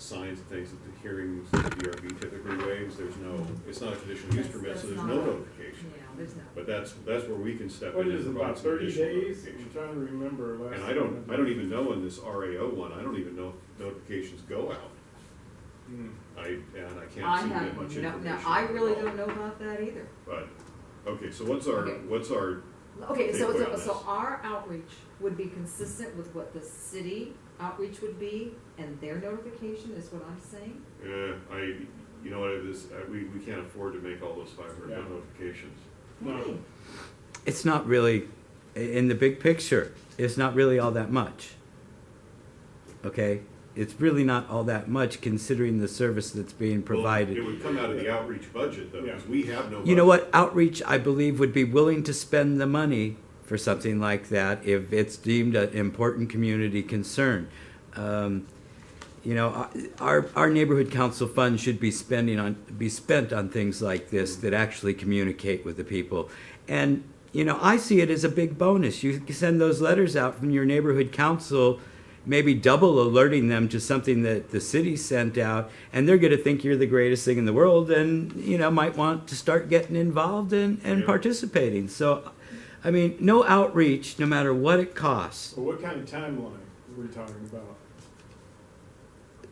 signs and things that the hearings that the DRB typically waives, there's no, it's not a conditional use permit, so there's no notification. Yeah, there's no. But that's where we can step What in is it, and about provide some 30 additional days? notification. I'm trying to remember last. And I don't even know in this RAO one, I don't even know if notifications go out. Hmm. I can't I see that have, much no, information. no, I really at all. don't know about that either. But, okay, so Okay. what's our, Okay, so, takeaway on so this? our outreach would be consistent with what the city outreach would be, and their notification is what I'm saying? you know what, we can't afford to make all those 500 Yeah. notifications. No. Hey, It's not really, in the big picture, it's not really all that much. Okay? It's really not all that much considering the service that's being provided. Well, it would come out of the outreach budget though, because we have no budget. You know what? Outreach, I believe, would be willing to spend the money for something like that if it's deemed an important community concern. You know, our neighborhood council fund should be spent on things like this that actually communicate with the people. And you know, I see it as a big bonus. You send those letters out from your neighborhood council, maybe double alerting them to something that the city sent out, and they're going to think you're the greatest thing in the world, and you know, might want to start getting involved and Yeah. participating. So, I mean, no outreach, no matter what it costs. So what kind of timeline are we talking about?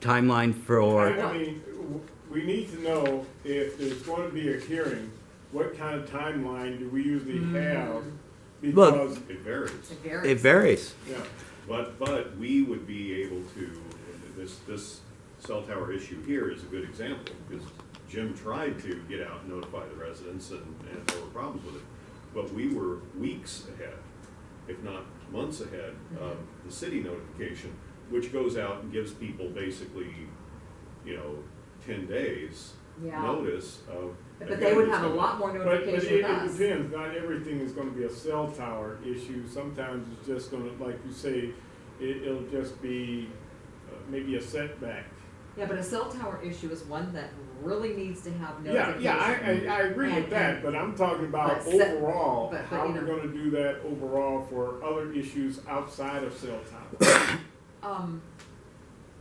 Timeline for I mean, we need to know if there's going to be a hearing, what kind of timeline do we usually have? Well- Because, It varies. it varies. it varies. yeah, But we would be able to, this cell tower issue here is a good example, because Jim tried to get out and notify the residents, and there were problems with it. But we were weeks ahead, if not months ahead, of the city notification, which goes out and gives people basically, 10 days Yeah. notice of. But they would have a lot more but notification it than us. depends, not everything is gonna be a cell tower issue. Sometimes it's just gonna, like you say, it'll just be maybe a setback. Yeah, but a cell tower issue is one that really needs to have Yeah, notification. yeah, I agree with And- that, but I'm talking about But set- overall, but, how you we're know. gonna do that overall for other issues outside of cell towers.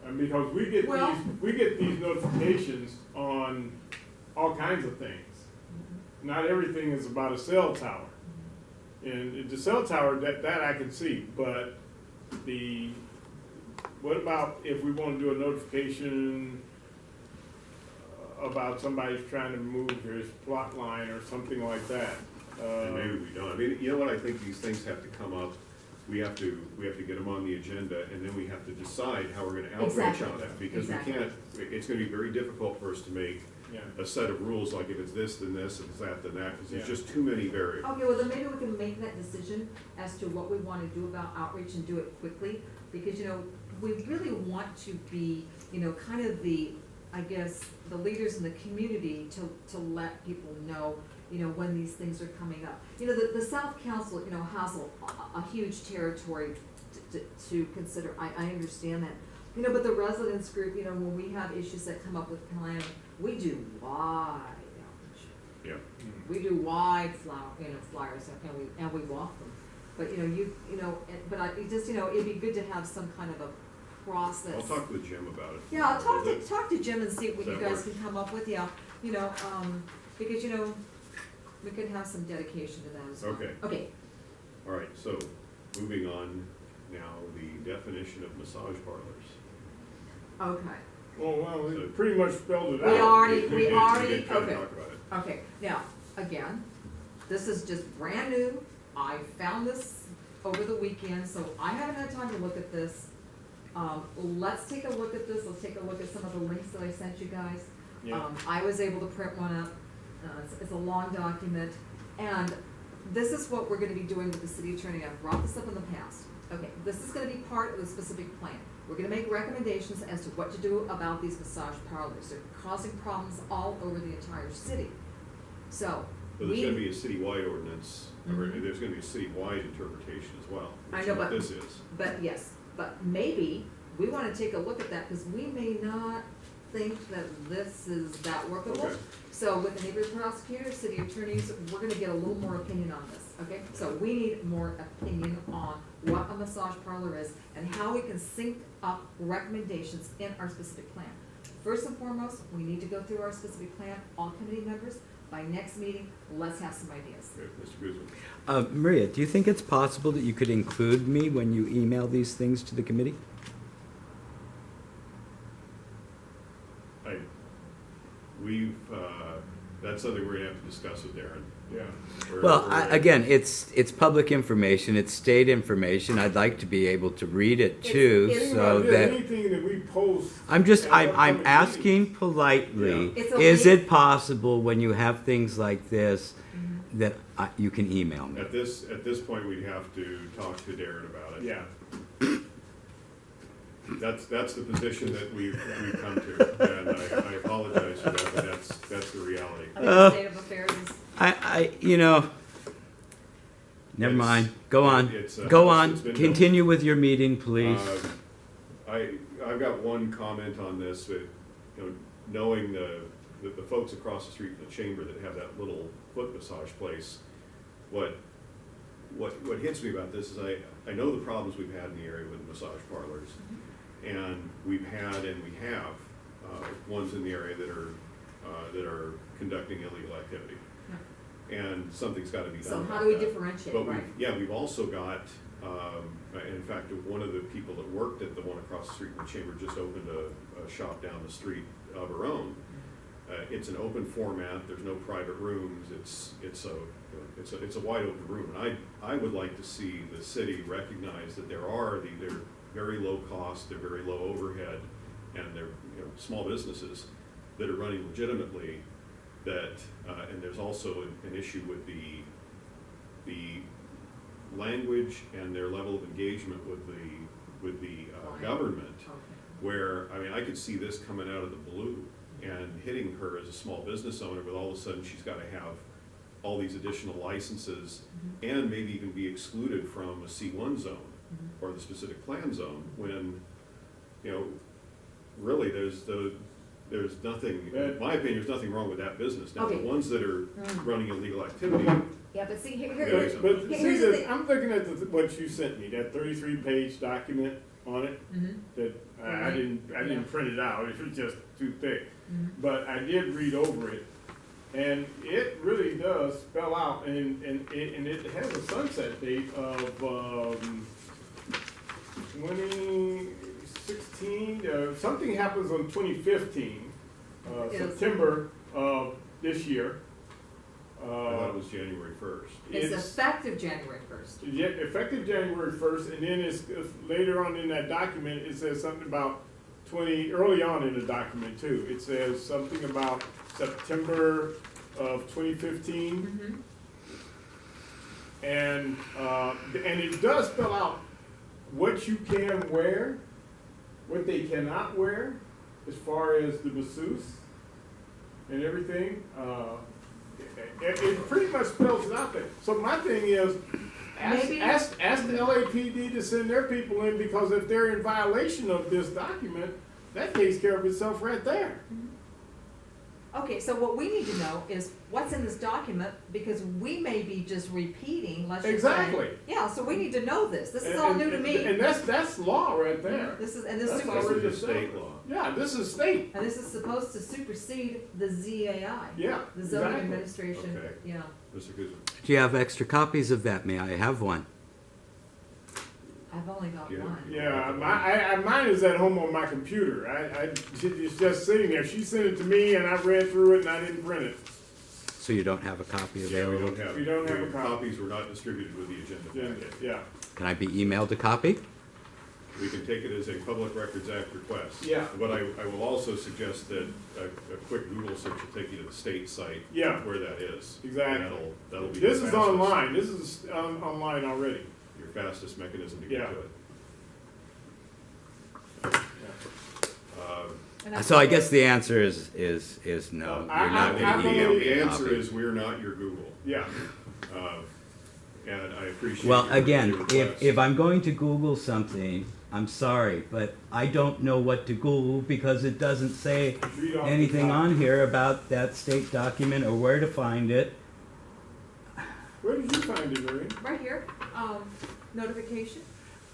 And because Well- we get these notifications on all kinds of things. Not everything is about a cell tower. And the cell tower, that I can see, but what about if we wanna do a notification about somebody's trying to move his plot line or something like that? And maybe we don't. I mean, you know what, I think these things have to come up, we have to get them on the agenda, and then we have to decide how we're gonna outreach Exactly. on that. Because Exactly. we can't, it's gonna be very difficult for us to make Yeah. a set of rules, like if it's this, then this, if it's that, then that, because there's Yeah. just too many variables. Okay, well, then maybe we can make that decision as to what we wanna do about outreach and do it quickly, because, we really want to be, kind of the, I guess, the leaders in the community to let people know, when these things are coming up. The South Council, has a huge territory to consider, I understand that. But the residents group, when we have issues that come up with planning, we do wide outreach. Yeah. We do wide flyers, and we walk them. But, it just, it'd be good to have some kind of a process. I'll talk with Jim about it. Yeah, I'll talk to Jim and see what you That guys works. can come up with, because, we could have some dedication to that as well. Okay. Okay, All right, so, moving on now, the definition of massage parlors. okay. Well, we pretty much spelled it We out. already, We did okay. kind of talk about it. Okay, now, again, this is just brand new. I found this over the weekend, so I haven't had time to look at this. Let's take a look at this. Let's take a look at some of the links that I sent you guys. Yeah. I was able to print one up. It's a long document. And this is what we're gonna be doing with the city attorney. I've brought this up in the past. Okay, this is gonna be part of the specific plan. We're gonna make recommendations as to what to do about these massage parlors. They're causing problems all over the entire city. So, So there's gonna be a citywide ordinance, or Mhm. there's gonna be a citywide interpretation as well, I which know, is what but- this is. but yes, but maybe we wanna take a look at that, because we may not think that this is that workable. Okay. So with the neighborhood prosecutor, city attorneys, we're gonna get a little more opinion on this, okay? So we need more opinion on what a massage parlor is and how we can sync up recommendations in our specific plan. First and foremost, we need to go through our specific plan, all committee members. By next meeting, let's have some ideas. Okay, Mr. Guzman. Maria, do you think it's possible that you could include me when you email these things to the committee? That's something we're gonna have to discuss with Darren. Yeah. Well, again, it's public information, it's state information. I'd like to be able to read it too, It's- so that. Anything that we post. I'm just, at I'm upcoming asking politely, Yeah. It's a is link- it possible when you have things like this that you can email me? At this point, we'd have to talk to Darren about it. Yeah. That's the position that we've come to, and I apologize for that, but that's the reality. I think the state of affairs is, Never It's- mind, go on, it's go on, been- continue with your meeting, please. I've got one comment on this, that, knowing the folks across the street from the chamber that have that little foot massage place, what hits me about this is I know the problems we've had in the area with massage parlors, and we have ones in the area that are conducting illegal activity, and something's got to be done so about how do we that. differentiate, But right? we've also got, in fact, one of the people that worked at the one across the street from the chamber just opened a shop down the street of her own. It's an open format, there's no private rooms, it's a wide open room. And I would like to see the city recognize that they're very low cost, they're very low overhead, and they're, small businesses that are running legitimately, and there's also an issue with the language and their level of engagement with the government, Okay. where, I could see this coming out of the blue and hitting her as a small business owner, with all of a sudden she's gotta have all these additional licenses and maybe even be excluded from a C1 zone or the specific plan zone, when, really there's nothing, in my opinion, there's nothing wrong with that business. Now, the Okay. ones that are running illegal activity, Yeah, but see, Yeah, here's But see, here's the thing. I'm looking at what you sent me, that 33-page document on it, Mhm. that I didn't print it out, it was just too thick. Mhm. But I did read over it, and it really does spell out, and it has a sunset date of 2016, something happens on 2015, Yes. September of this year. I thought it was January 1st. It's effective January 1st. Yeah, effective January 1st, and then it's later on in that document, it says something about early on in the document too. It says something about September of 2015. Mhm. And it does spell out what you can wear, what they cannot wear, as far as the masseuse and everything. It pretty much spells it out there. So my thing is, Maybe- ask the LAPD to send their people in, because if they're in violation of this document, that takes care of itself right there. Okay, so what we need to know is what's in this document, because we may be just repeating, let's just say. Exactly. Yeah, so we need to know this. This is all new to me. And that's law right there. This is That's This already is state law. Yeah, this is state. And this is supposed to supersede the ZAI. Yeah, The zoning exactly. administration, Okay. yeah. Mr. Guzman. Do you have extra copies of that? May I have one? I've only got Yeah. one. Yeah, mine is at home on my computer. It's just sitting there. She sent it to me, and I read through it, and I didn't print it. So you don't have a copy Yeah, available? we don't have. We don't have a copy. Copies were not distributed with the agenda packet. Yeah, Can I be emailed a copy? We can take it as a Public Records Act request. Yeah. But I will also suggest that a quick Google search will take you to the state site. Yeah. Where that is. Exactly. And that'll be. this the is fastest- online. This is online already. Your fastest mechanism to get Yeah. to it. And So I guess the answer is no. I- You're not I- going I to email believe me The a answer copy. is, we're not your Google. Yeah. And I appreciate. Well, your again, request. if I'm going to Google something, I'm sorry, but I don't know what to Google because it doesn't say Read off the anything top. on here about that state document or where to find it. Where did you find it, Marie? Right here, notification.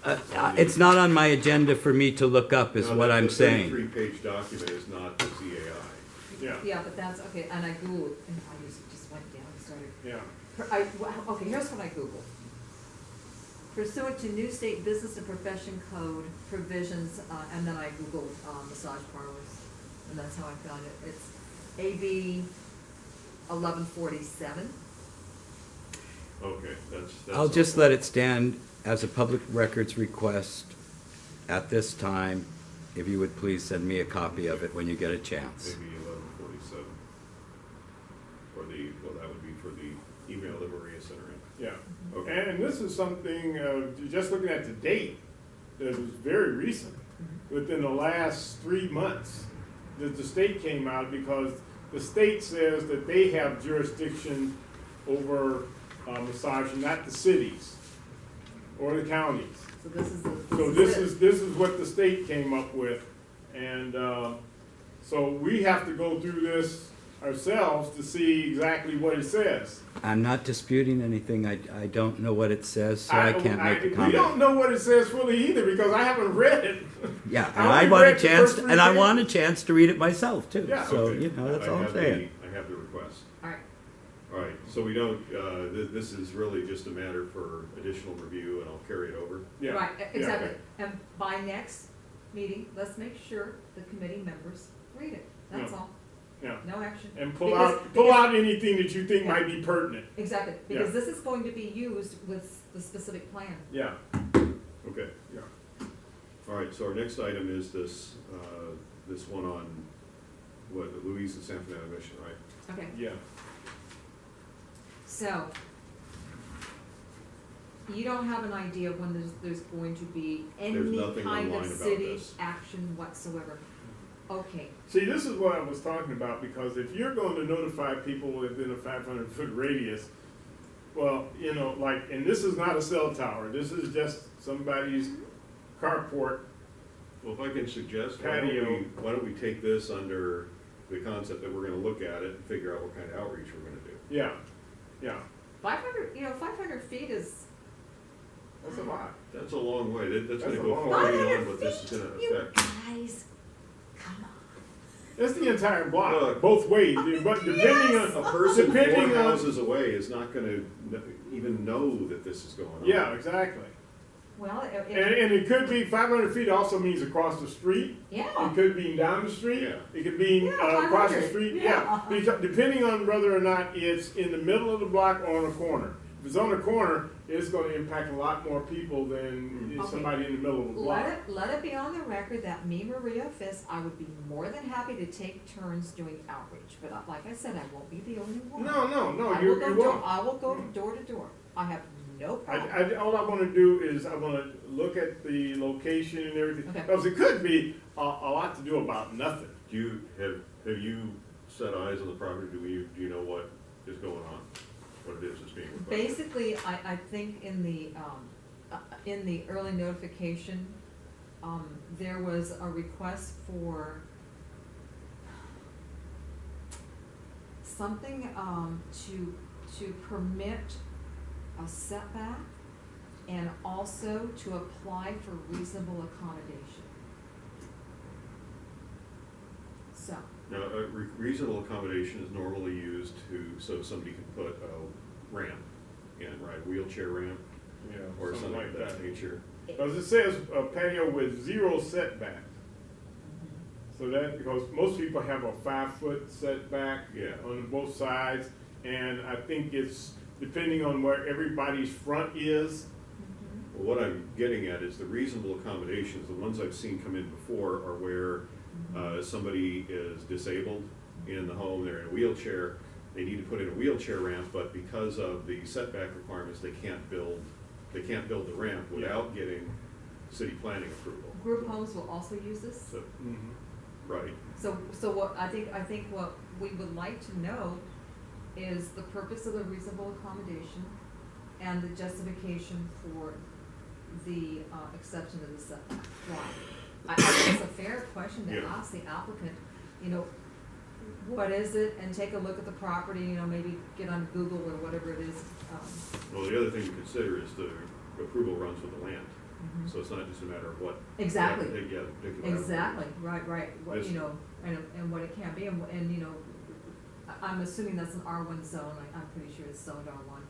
It's not on my agenda for me to look up, is No, what the I'm saying. 33-page document is not the CAI. Yeah. Yeah, but that's, okay, and I Googled, and I just went down and started. Yeah. Okay, here's what I Googled. Pursuant to new state business and profession code provisions, and then I Googled, massage parlors, and that's how I found it. It's AB 1147. Okay, that's. I'll just let it stand as a public records request at this time. If you would please send me a copy of it when you get a chance. Maybe 1147. Or well, that would be for the email that Maria sent her in. Yeah. Okay. And this is something, just looking at the date, that was very recent, within the last 3 months, that the state came out, because the state says that they have jurisdiction over massage, not the cities or the counties. So this is the. So this is what the state came up with, and so we have to go through this ourselves to see exactly what it says. I'm not disputing anything. I don't know what it says, so I can't make a We comment. don't know what it says fully either, because I haven't read it. Yeah, I and I only want a read the chance, first 3 and I pages. want a chance to read it myself too. Yeah, So, Okay. you know, that's I all I'm have saying. I have the request. All right, All right, so we don't, this is really just a matter for additional review, and I'll carry it over. Yeah. right, exactly. okay. And by next meeting, let's make sure the committee members read it. That's Yeah. all. Yeah. No action. And pull Because- out anything that you think Yeah. might be pertinent. Exactly, because Yeah. this is going to be used with the specific plan. Yeah. Okay. Yeah. All right, so our next item is this, this one on, what, Louise and San Fernando Mission, right? Okay, Yeah. so, you don't have an idea when there's going to be any nothing kind of online about city this. action whatsoever. Okay, See, this is what I was talking about, because if you're going to notify people within a 500-foot radius, well, you know, like, and this is not a cell tower, this is just somebody's carport. Well, if I can suggest, Patio. why don't we take this under the concept that we're gonna look at it and figure out what kind of outreach we're gonna do. Yeah. Yeah. 500 feet is. That's a lot. That's a long way, that's That's gonna a go long far way. beyond 500 what this is gonna feet, you affect. guys, come on. That's the entire block, Look. both ways, but depending Yes. A on, person depending 4 on, houses away is not gonna even know that this is going on. yeah, exactly. Well, And it could be 500 feet also means across the street. yeah, It could be down the street. Yeah. It could be Yeah, across the 500. street. Yeah. Because depending on whether or not it's in the middle of the block or on a corner. If it's on a corner, it's going to impact a lot more people than Okay. somebody in the middle of the block. let it be on the record that me, Maria Fisk, I would be more than happy to take turns doing outreach, but like I said, I won't be the only one. No, I you will go won't. I will go door to door. I have no problem. All I want to do is I want to look at the location and everything. Okay. Because it could be a lot to do about nothing. Do you, have you set eyes on the property, do you know what is going on? What it is that's being requested? Basically, I think in the early notification, there was a request for something, to permit a setback and also to apply for reasonable accommodation. So, Now, reasonable accommodation is normally used so somebody can put a ramp in, right, wheelchair ramp Yeah, or something of that nature. Because it says a patio with 0 setback. So that, because most people have a 5-foot setback Yeah. on both sides, and I think it's depending on where everybody's front is. Well, what I'm getting at is the reasonable accommodations, the ones I've seen come in before are where somebody is disabled in the home, they're in a wheelchair, they need to put in a wheelchair ramp, but because of the setback requirements, they can't build the ramp without getting city planning approval. group homes will also use this? So, right, So what, I think what we would like to know is the purpose of the reasonable accommodation and the justification for the exception to the setback? Why? I think it's a fair question to Yeah. ask the applicant, you know, what is it, and take a look at the property, you know, maybe get on Google or whatever it is. Well, the other thing to consider is the approval runs with the land, Mhm. so it's not just a matter of what. Exactly. Yeah, particular. Exactly, right, what, This- you know, and what it can be, and, you know, I'm assuming that's an R1 zone, like, I'm pretty sure it's zoned R1,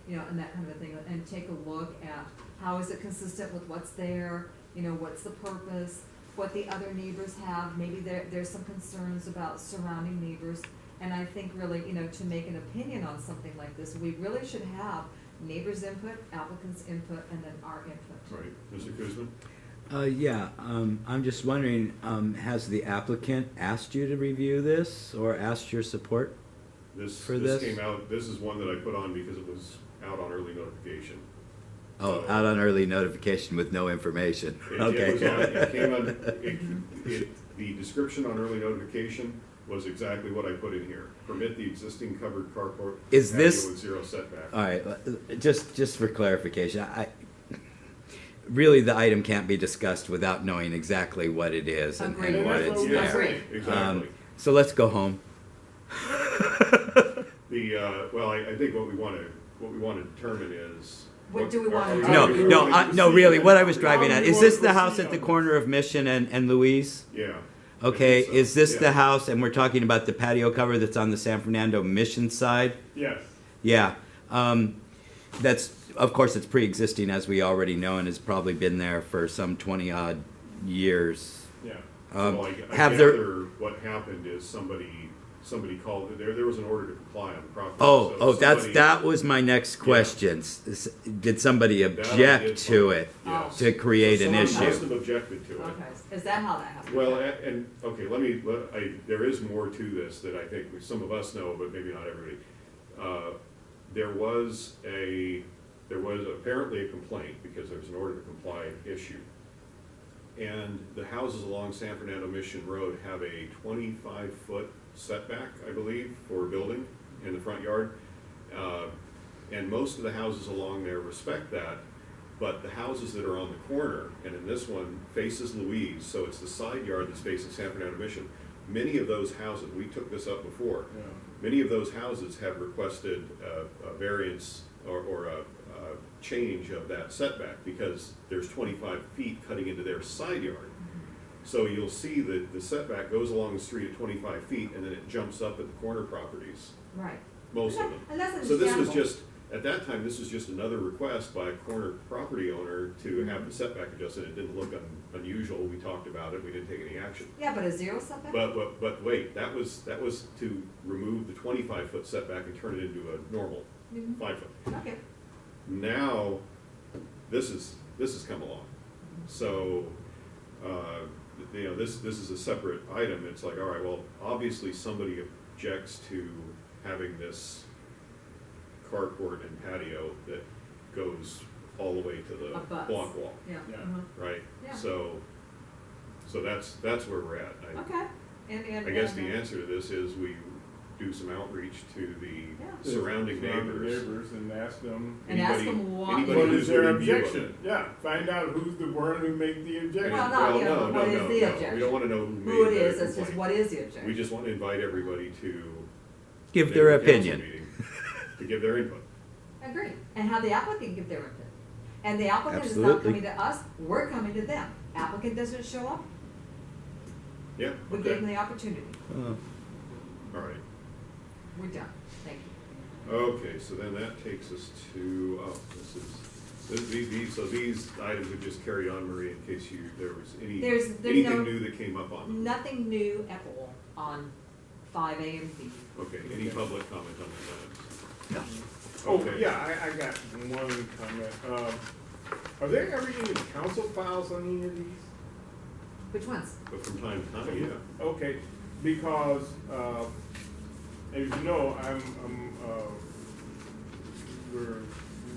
you know, and that kind of a thing, and take a look at how is it consistent with what's there, you know, what's the purpose, what the other neighbors have, maybe there's some concerns about surrounding neighbors, and I think really, you know, to make an opinion on something like this, we really should have neighbors' input, applicants' input, and then our input. Right, Mr. Kuzma? Yeah, I'm just wondering, has the applicant asked you to review this or asked your support? This For this? came out, this is one that I put on because it was out on early notification. Oh, out on early notification with no information. It Okay. was on, it came on, the description on early notification was exactly what I put in here. Permit the existing covered carport Is patio this- with zero setback. All right, just for clarification, really the item can't be discussed without knowing exactly what it is and Agreed. what it's Agreed. there. Agreed. Exactly. So let's go home. Well, I think what we wanna determine is. What do we wanna are- do? are we No, going no, to really, proceed? what I was driving How at, do you is this want to the house proceed at the on corner of Mission and Louise? Yeah. Okay, I think so. is this the Yeah. house, and we're talking about the patio cover that's on the San Fernando Mission side? Yes. Yeah, that's, of course, it's pre-existing, as we already know, and has probably been there for some 20-odd years. Yeah. Well, I Have there, gather what happened is somebody called, there was an order to comply on the property. oh, so that's, somebody- that was my next question. Did somebody That I object did to find, it yes. to create an Someone must issue? have objected to it. Okay, is that how that happened? Well, okay, there is more to this that I think some of us know, but maybe not everybody. There was apparently a complaint because there was an order to comply issue. And the houses along San Fernando Mission Road have a 25-foot setback, I believe, for a building in the front yard. And most of the houses along there respect that, but the houses that are on the corner, and in this one, faces Louise, so it's the side yard that's facing San Fernando Mission. Many of those houses, we took this up before, Yeah. many of those houses have requested a variance or a change of that setback because there's 25 feet cutting into their side yard. So you'll see that the setback goes along the street at 25 feet and then it jumps up at the corner properties, Right. most of them. And that's So this was understandable. just, at that time, this was just another request by a corner property owner to have the setback adjusted. It didn't look unusual. We talked about it. We didn't take any action. Yeah, but a zero setback? But wait, that was to remove the 25-foot setback and turn it into a normal Mhm. 5-foot. Okay. Now, this has come along. So, this is a separate item. It's like, all right, well, obviously somebody objects to having this carport and patio that goes all the way to the Abuts. block wall, Yeah. Yeah. right? Yeah. So that's where we're at. Okay, and. I guess the answer to this is we do some outreach to the Yeah. surrounding neighbors. And ask them, And ask Anybody- them why. anybody what who's is their within view of it. objection? Yeah, find out who's the one who made the objection. Well, no, yeah, but what is the We objection? don't wanna know who Who it made the is, it's just complaint. what is the objection? We just want to invite everybody to. Give their the council opinion. meeting To give their input. Agree, and have the applicant give their input. And the applicant is not Absolutely. coming to us, we're coming to them. Applicant doesn't show up, Yeah, we gave them okay, the opportunity. all right. We're done, thank you. Okay, so then that takes us to, these items have just carried on, Marie, in case there was There's no- anything new that came up on them. Nothing new at all on 5A and B. Okay, any public comment on these items? Oh, Okay. yeah, I got one comment. Are there ever any council files on any of these? Which ones? But from time to time, yeah. Okay, because, as you know, we're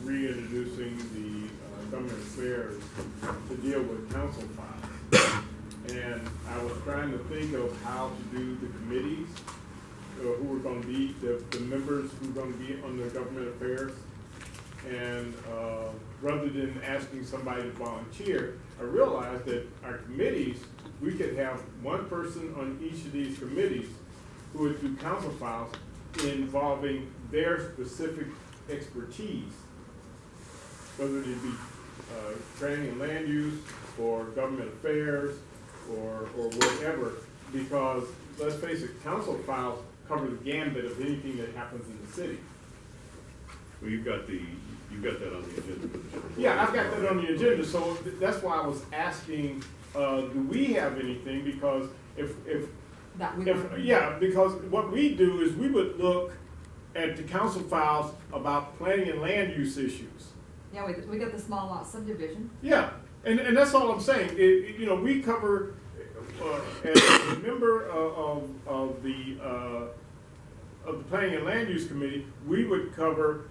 reintroducing the government affairs to deal with council files. And I was trying to think of how to do the committees, who are gonna be, the members who are gonna be on the government affairs And rather than asking somebody to volunteer, I realized that our committees, we could have one person on each of these committees who would do council files involving their specific expertise, whether it be planning and land use, or government affairs, or whatever, because let's face it, council files cover the gambit of anything that happens in the city. Well, you've got that on the agenda. Yeah, I've got that on the agenda, so that's why I was asking, do we have anything, because if, because what we do is we would look at the council files about planning and land use issues. Yeah, we got the small lot subdivision. Yeah, and that's all I'm saying. You know, we cover, as a member of the Planning and Land Use Committee, we would cover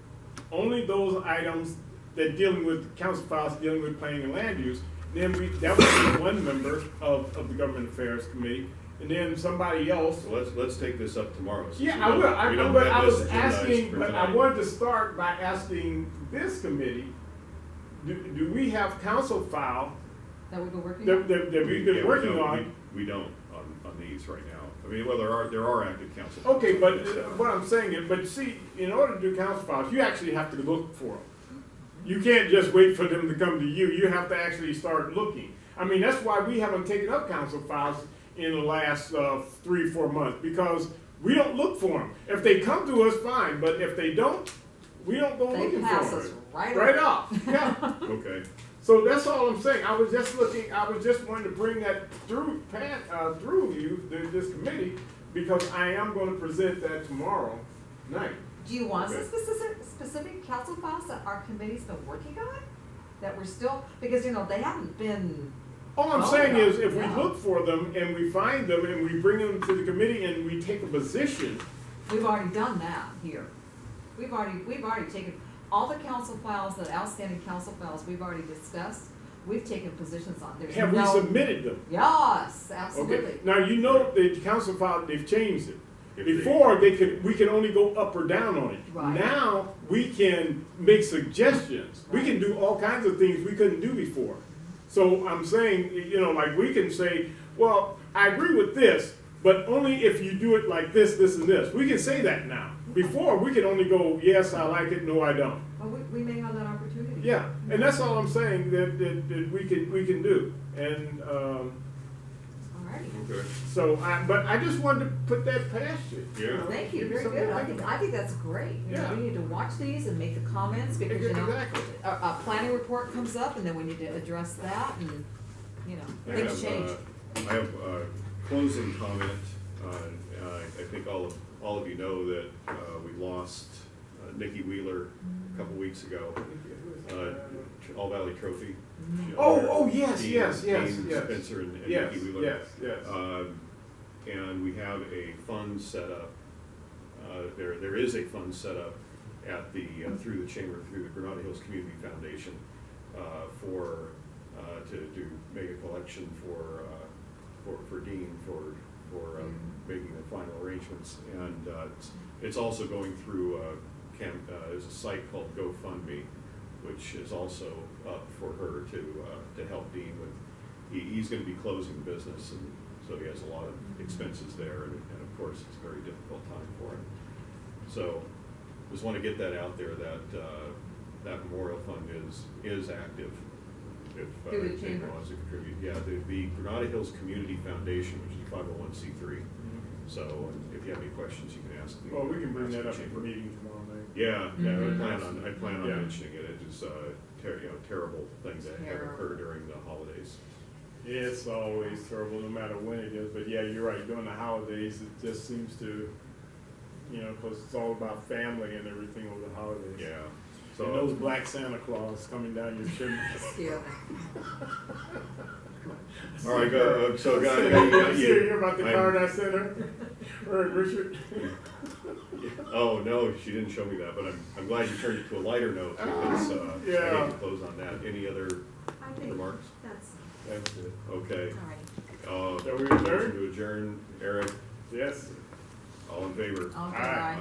only those items that dealing with council files dealing with planning and land use. Then that would be one member of the Government Affairs Committee, and then somebody else. So let's take this up tomorrow. Yeah, I will. But I was asking, but I wanted to start by asking this committee, do we have council file That we've been working that on? we've been working on? We don't on these right now. I mean, well, there are active council. Okay, but what I'm saying is, but see, in order to do council files, you actually have to look for them. You can't just wait for them to come to you. You have to actually start looking. I mean, that's why we haven't taken up council files in the last 3 or 4 months, because we don't look for them. If they come to us, fine, but if they don't, we don't go looking for pass them. us right off. Yeah. Okay. So that's all I'm saying. I was just wanting to bring that through you, this committee, because I am going to present that tomorrow night. Do you want some Okay. specific council files that our committee's been working on? That we're still, because, you know, they haven't been. All I'm saying is, if we Yeah. look for them and we find them and we bring them to the committee and we take a position, We've already done that here. We've already taken, all the council files, the outstanding council files we've already discussed, we've taken positions on. There's have we no- submitted them? Yes, Okay. absolutely. Now, you know the council file, they've changed it. If they- Before, we could only go up or down on it. Right. Now, we can make suggestions. We can do all kinds of things we couldn't do before. So I'm saying, you know, like, we can say, well, I agree with this, but only if you do it like this, this, and this. We can say that now. Before, we could only go, yes, I like it, no, I don't. Well, we may have that opportunity. Yeah, and that's all I'm saying that we can do. And, Alrighty. Okay. so, but I just wanted to put that past you. Yeah. Thank you, Give me very something good. to I think think, about. I think that's great. You know, Yeah. we need to watch these and make the comments, because, you know, Exactly. a planning report comes up, and then we need to address that, and, you know, things change. I have a closing comment. I think all of you know that we lost Nikki Wheeler a couple weeks ago, All Valley Trophy. Oh, yes, Dean- yes, yes, Dean yes. Spencer and Yes, Nikki Wheeler. yes. And we have a fund set up. There is a fund set up at the through the chamber, through the Granada Hills Community Foundation, to make a collection for Dean for making the final arrangements. And it's also going through there's a site called GoFundMe, which is also up for her to help Dean with. He's going to be closing the business, and so he has a lot of expenses there, and of course it's a very difficult time for him. So just want to get that out there that that memorial fund is active. If Through the anyone chamber? wants to contribute, yeah, the Granada Hills Community Foundation, which is 501c3. So if you have any questions, you can ask me. Well, we can bring that up Ask at the the chamber. meeting tomorrow night. Yeah, Mhm. I plan on Yeah. mentioning it. It is terrible things that have Terrible. occurred during the holidays. It's always terrible, no matter when it is, but yeah, you're right, during the holidays, it just seems to, you know, because it's all about family and everything over the holidays. Yeah. And those black Santa Claus coming down your chimney. Yeah. All right, go. So, guys, You hear about the card I sent her? Or Richard? Oh no, she didn't show me that, but I'm glad you turned it to a lighter note because I Yeah. need to close on that. Any other I think remarks? that's, That's it. Okay. alright. Shall we motion adjourn? to adjourn. Eric, Yes. all in favor? Okay, Aye. bye.